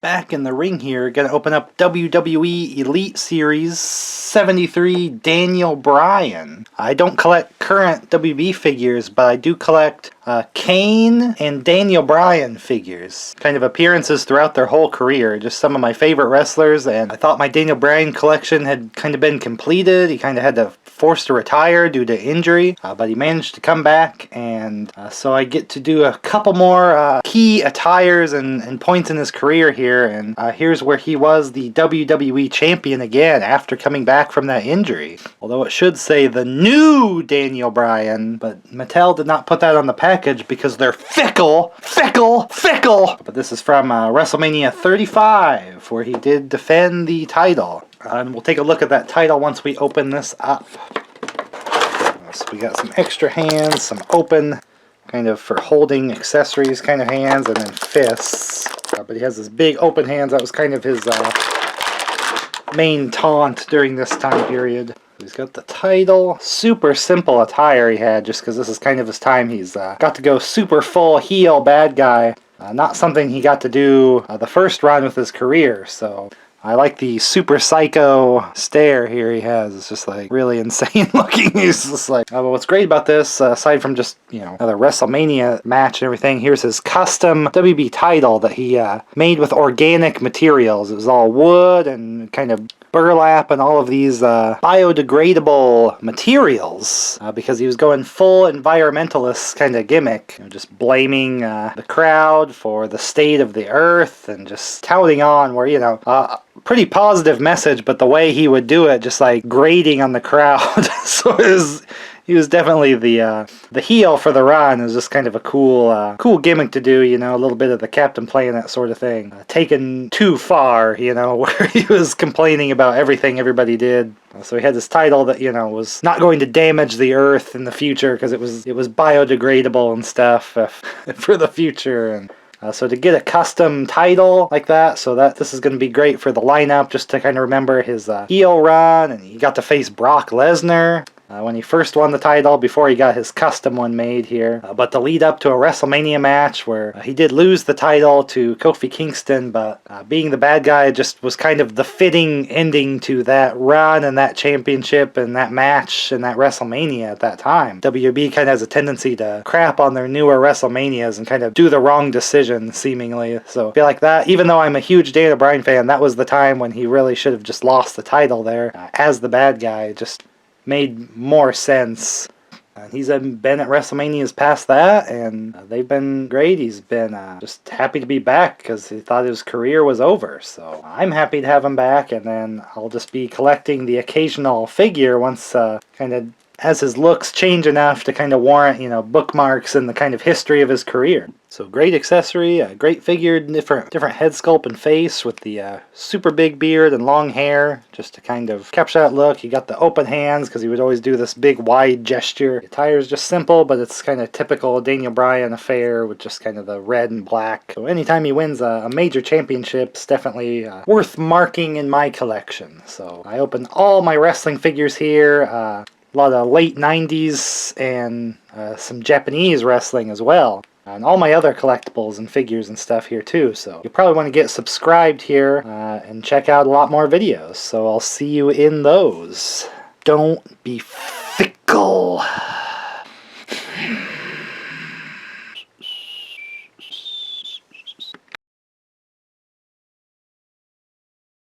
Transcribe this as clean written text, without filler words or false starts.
Back in the ring here, gonna open up WWE Elite Series 73 Daniel Bryan. I don't collect current WB figures, but I do collect Kane and Daniel Bryan figures. Kind of appearances throughout their whole career. Just some of my favorite wrestlers, and I thought my Daniel Bryan collection had kind of been completed. He kind of had to force to retire due to injury, but he managed to come back, and so I get to do a couple more key attires and points in his career here, and here's where he was the WWE Champion again after coming back from that injury. Although it should say the new Daniel Bryan, but Mattel did not put that on the package because they're fickle. But this is from WrestleMania 35, where he did defend the title. And we'll take a look at that title once we open this up. So we got some extra hands, some open, kind of for holding accessories kind of hands, and then fists. But he has this big open hands. That was kind of his main taunt during this time period. He's got the title. Super simple attire he had, just because this is kind of his time. He's got to go super full heel bad guy. Not something he got to do the first run with his career, so I like the super psycho stare here he has. It's just like really insane looking. He's just like, but what's great about this, aside from just, you know, another WrestleMania match and everything, here's his custom WB title that he made with organic materials. It was all wood and kind of burlap and all of these biodegradable materials, because he was going full environmentalist kind of gimmick, you know, just blaming the crowd for the state of the earth and just touting on where, you know, pretty positive message, but the way he would do it, just like grating on the crowd. So he was definitely the heel for the run. It was just kind of a cool gimmick to do, you know, a little bit of the Captain Planet sort of thing. Taken too far, you know, where he was complaining about everything everybody did. So he had this title that, you know, was not going to damage the earth in the future because it was biodegradable and stuff for the future. And so to get a custom title like that, so that this is going to be great for the lineup, just to kind of remember his heel run. And he got to face Brock Lesnar when he first won the title, before he got his custom one made here. But to lead up to a WrestleMania match where he did lose the title to Kofi Kingston, but being the bad guy just was kind of the fitting ending to that run and that championship and that match and that WrestleMania at that time. WB kind of has a tendency to crap on their newer WrestleManias and kind of do the wrong decision, seemingly. So I feel like that, even though I'm a huge Daniel Bryan fan, that was the time when he really should have just lost the title there as the bad guy. Just made more sense. He's been at WrestleManias past that, and they've been great. He's been just happy to be back because he thought his career was over. So I'm happy to have him back, and then I'll just be collecting the occasional figure once kind of as his looks change enough to kind of warrant, you know, bookmarks in the kind of history of his career. So great accessory, great figure, different head sculpt and face with the super big beard and long hair, just to kind of capture that look. He got the open hands because he would always do this big wide gesture. The attire is just simple, but it's kind of typical Daniel Bryan affair with just kind of the red and black. So anytime he wins a major championship, it's definitely worth marking in my collection. So I opened all my wrestling figures here. A lot of late 90s and some Japanese wrestling as well. And all my other collectibles and figures and stuff here too. So you probably want to get subscribed here and check out a lot more videos. So I'll see you in those. Don't be fickle.